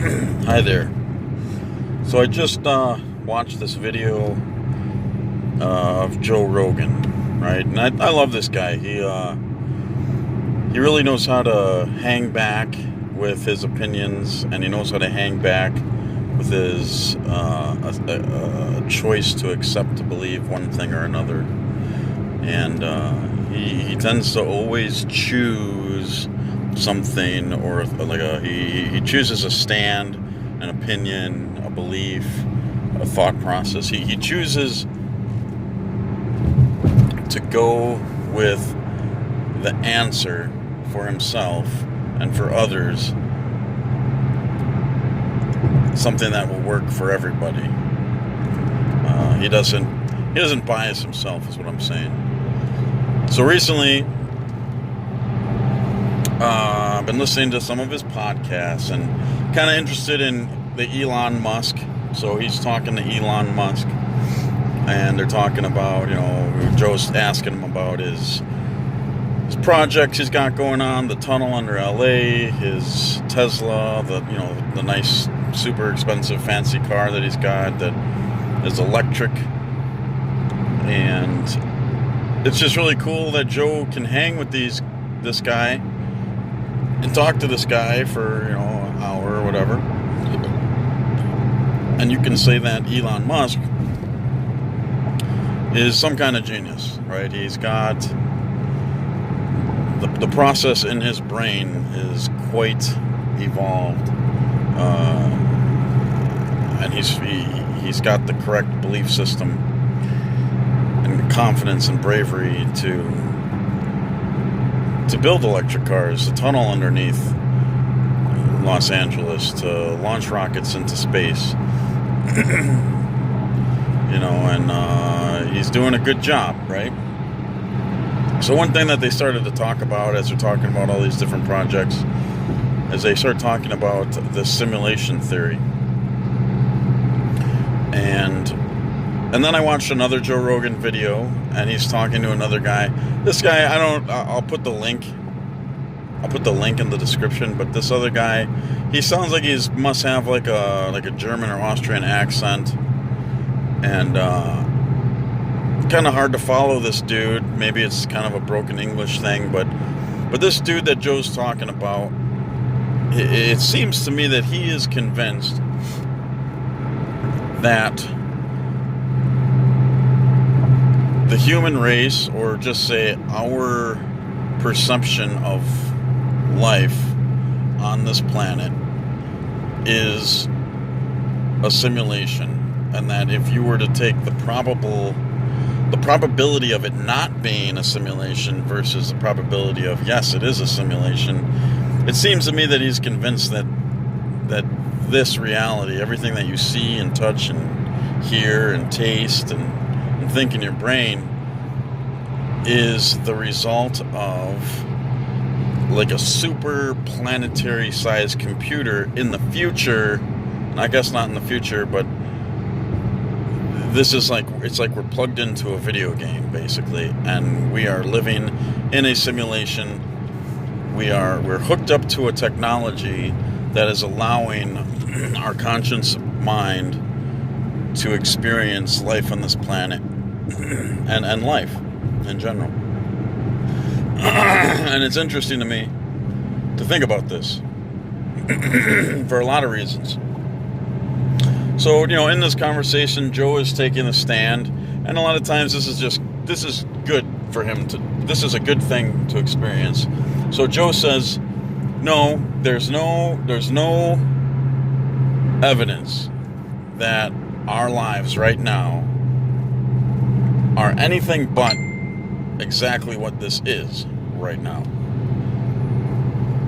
Hi there. So I just watched this video of Joe Rogan, right? And I love this guy. He really knows how to hang back with his opinions, and he knows how to hang back with his a choice to accept, to believe one thing or another. And he tends to always choose something, or he chooses a stand, an opinion, a belief, a thought process. He chooses to go with the answer for himself and for others, something that will work for everybody. He doesn't bias himself, is what I'm saying. So recently, I've been listening to some of his podcasts and kind of interested in the Elon Musk. So he's talking to Elon Musk, and they're talking about, Joe's asking him about his projects he's got going on, the tunnel under LA, his Tesla, the nice, super expensive, fancy car that he's got that is electric. And it's just really cool that Joe can hang with this guy and talk to this guy for, an hour or whatever. And you can say that Elon Musk is some kind of genius, right? He's got the process in his brain is quite evolved, and he's got the correct belief system and confidence and bravery to build electric cars, to tunnel underneath Los Angeles, to launch rockets into space. And he's doing a good job, right? So one thing that they started to talk about as they're talking about all these different projects is they start talking about the simulation theory. And then I watched another Joe Rogan video, and he's talking to another guy. This guy, I'll put the link in the description, but this other guy, he sounds like he must have like a German or Austrian accent, and kind of hard to follow this dude. Maybe it's kind of a broken English thing, but this dude that Joe's talking about, it seems to me that he is convinced that the human race, or just say our perception of life on this planet, is a simulation, and that if you were to take the probability of it not being a simulation versus the probability of, yes, it is a simulation, it seems to me that he's convinced that this reality, everything that you see and touch and hear and taste and think in your brain, is the result of like a super planetary sized computer in the future. And I guess not in the future, but it's like we're plugged into a video game, basically, and we are living in a simulation. We're hooked up to a technology that is allowing our conscious mind to experience life on this planet and life in general. And it's interesting to me to think about this for a lot of reasons. So, in this conversation, Joe is taking a stand, and a lot of times this is good for him this is a good thing to experience. So Joe says, no, there's no evidence that our lives right now are anything but exactly what this is right now.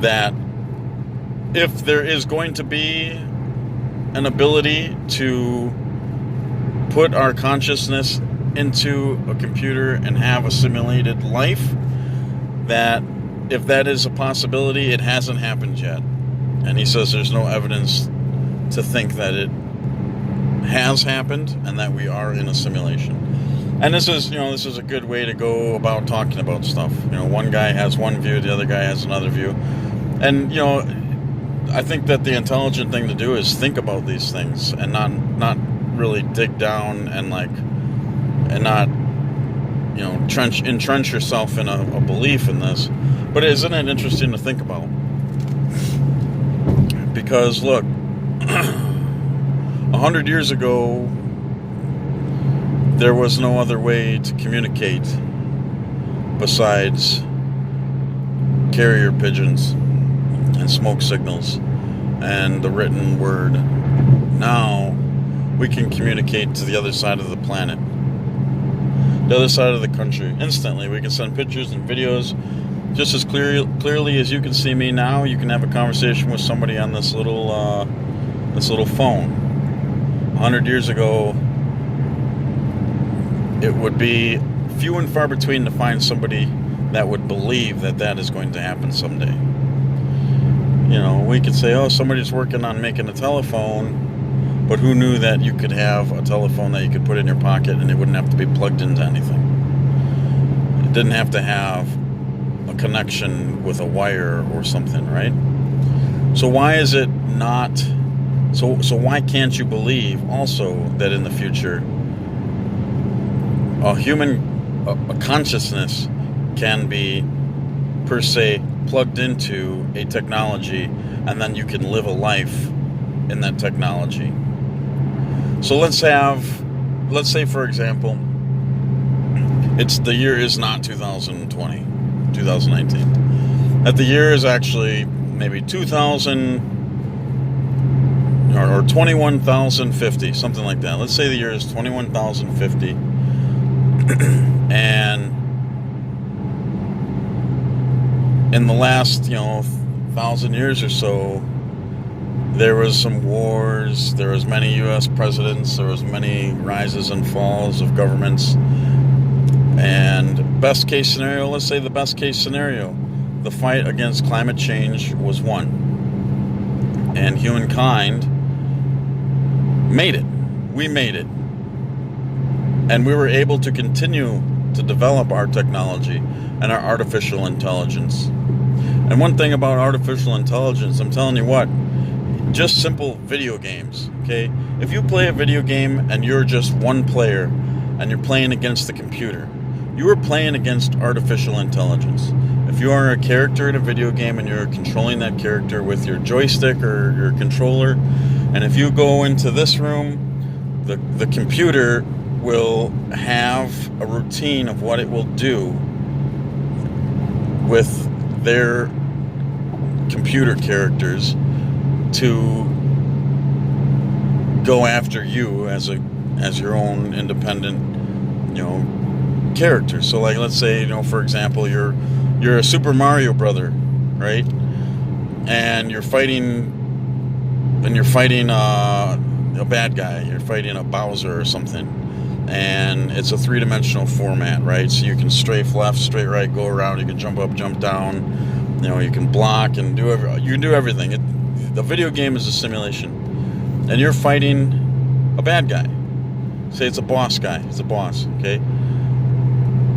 That if there is going to be an ability to put our consciousness into a computer and have a simulated life, that if that is a possibility, it hasn't happened yet. And he says there's no evidence to think that it has happened and that we are in a simulation. And this is a good way to go about talking about stuff. One guy has one view, the other guy has another view. And, I think that the intelligent thing to do is think about these things and not really dig down and not entrench yourself in a belief in this. But isn't it interesting to think about? Because look, 100 years ago, there was no other way to communicate besides carrier pigeons and smoke signals and the written word. Now we can communicate to the other side of the planet, the other side of the country, instantly. We can send pictures and videos just as clearly as you can see me now. You can have a conversation with somebody on this little phone. 100 years ago, it would be few and far between to find somebody that would believe that that is going to happen someday. We could say, oh, somebody's working on making a telephone, but who knew that you could have a telephone that you could put in your pocket and it wouldn't have to be plugged into anything. It didn't have to have a connection with a wire or something, right? So why is it not... So why can't you believe also that in the future a consciousness can be, per se, plugged into a technology, and then you can live a life in that technology? So let's say, for example, the year is not 2020, 2019. That the year is actually maybe 2000 or 21,050, something like that. Let's say the year is 21,050. And in the last, 1,000 years or so, there was some wars, there was many U.S. presidents, there was many rises and falls of governments. And best case scenario, let's say the best case scenario, the fight against climate change was won. And humankind made it. We made it. And we were able to continue to develop our technology and our artificial intelligence. And one thing about artificial intelligence, I'm telling you what, just simple video games, okay? If you play a video game and you're just one player and you're playing against the computer, you are playing against artificial intelligence. If you are a character in a video game and you're controlling that character with your joystick or your controller, and if you go into this room, the computer will have a routine of what it will do with their computer characters to go after you as your own independent, character. So like, let's say, for example, you're a Super Mario brother, right? And you're fighting a bad guy. You're fighting a Bowser or something. And it's a three-dimensional format, right? So you can strafe left, straight right, go around. You can jump up, jump down. You can block and you can do everything. The video game is a simulation, and you're fighting a bad guy. Say it's a boss guy. It's a boss, okay?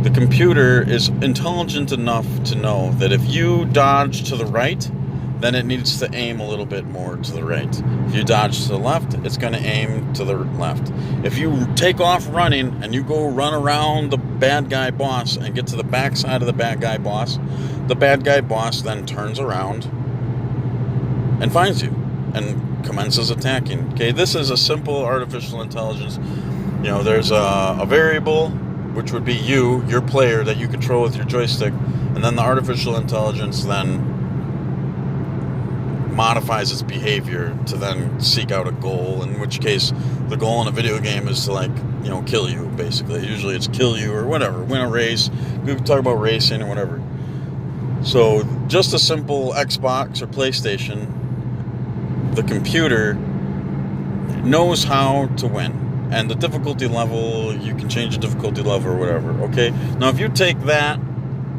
The computer is intelligent enough to know that if you dodge to the right, then it needs to aim a little bit more to the right. If you dodge to the left, it's going to aim to the left. If you take off running and you go run around the bad guy boss and get to the back side of the bad guy boss then turns around and finds you and commences attacking. Okay, this is a simple artificial intelligence. There's a variable, which would be your player, that you control with your joystick, and then the artificial intelligence then modifies its behavior to then seek out a goal, in which case the goal in a video game is to kill you, basically. Usually it's kill you or whatever, win a race. We can talk about racing or whatever. So just a simple Xbox or PlayStation, the computer knows how to win. And the difficulty level, you can change the difficulty level or whatever, okay? Now if you take that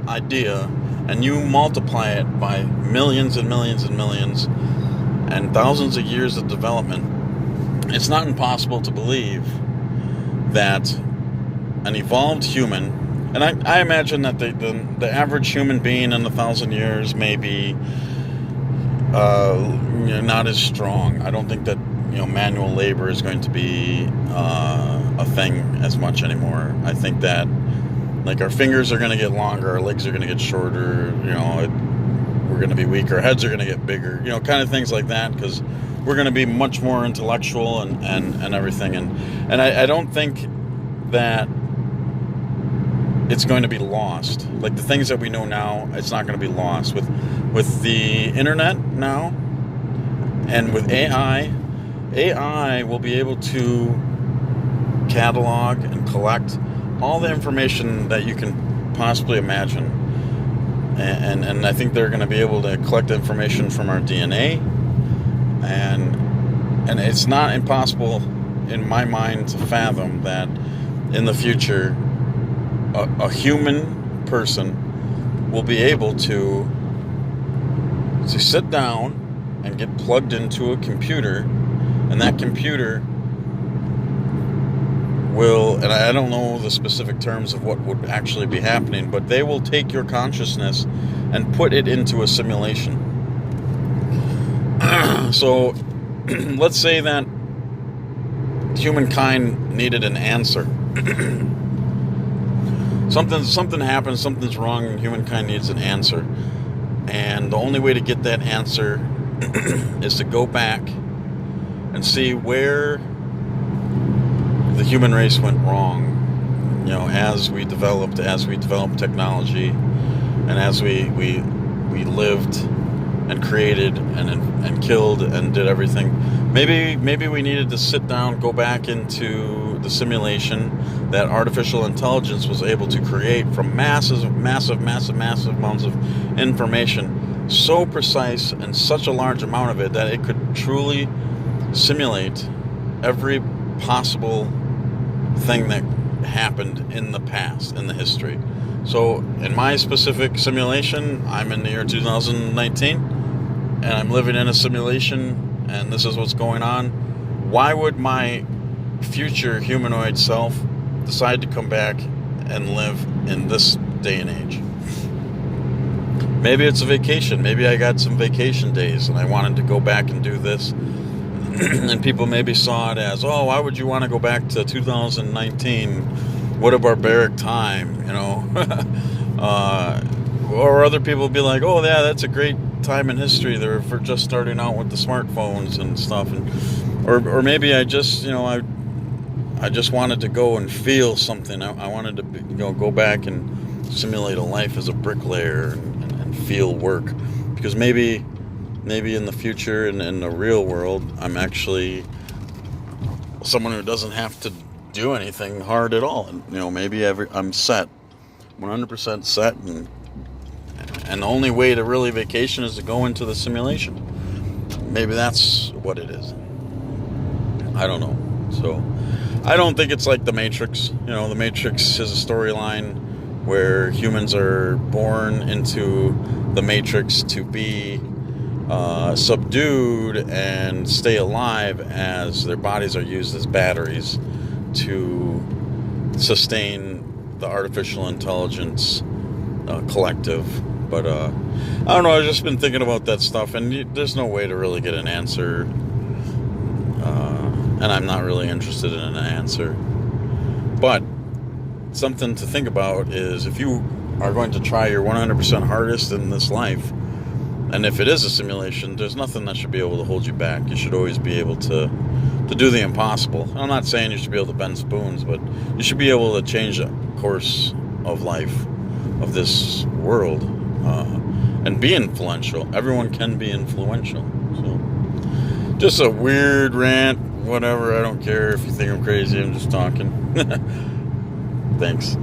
idea and you multiply it by millions and millions and millions and thousands of years of development, it's not impossible to believe that an evolved human, and I imagine that the average human being in 1,000 years may be not as strong. I don't think that manual labor is going to be a thing as much anymore. I think that like our fingers are going to get longer, our legs are going to get shorter. We're going to be weaker, our heads are going to get bigger. Kind of things like that, because we're going to be much more intellectual and everything. And I don't think that it's going to be lost. Like the things that we know now, it's not going to be lost. With the internet now, and with AI will be able to catalog and collect all the information that you can possibly imagine. And I think they're going to be able to collect information from our DNA. And it's not impossible in my mind to fathom that in the future a human person will be able to sit down and get plugged into a computer, and that computer will, and I don't know the specific terms of what would actually be happening, but they will take your consciousness and put it into a simulation. So let's say that humankind needed an answer. Something happens, something's wrong, and humankind needs an answer. And the only way to get that answer is to go back and see where the human race went wrong. As we developed technology, and as we lived and created and killed and did everything. Maybe we needed to sit down, go back into the simulation that artificial intelligence was able to create from massive amounts of information, so precise and such a large amount of it that it could truly simulate every possible thing that happened in the past, in the history. So in my specific simulation, I'm in the year 2019, and I'm living in a simulation, and this is what's going on. Why would my future humanoid self decide to come back and live in this day and age? Maybe it's a vacation. Maybe I got some vacation days and I wanted to go back and do this. And people maybe saw it as, oh, why would you want to go back to 2019? What a barbaric time, or other people would be like, oh, yeah, that's a great time in history. They're for just starting out with the smartphones and stuff. Or maybe I just, I just wanted to go and feel something. I wanted to go back and simulate a life as a bricklayer and feel work. Because maybe in the future, in the real world, I'm actually someone who doesn't have to do anything hard at all. And, maybe I'm set, 100% set, and the only way to really vacation is to go into the simulation. Maybe that's what it is. I don't know. So I don't think it's like The Matrix. The Matrix is a storyline where humans are born into the Matrix to be subdued and stay alive, as their bodies are used as batteries to sustain the artificial intelligence collective. But I don't know, I've just been thinking about that stuff, and there's no way to really get an answer, and I'm not really interested in an answer. But something to think about is, if you are going to try your 100% hardest in this life, and if it is a simulation, there's nothing that should be able to hold you back. You should always be able to do the impossible. I'm not saying you should be able to bend spoons, but you should be able to change the course of life, of this world, and be influential. Everyone can be influential. So, just a weird rant, whatever. I don't care if you think I'm crazy. I'm just talking. Thanks.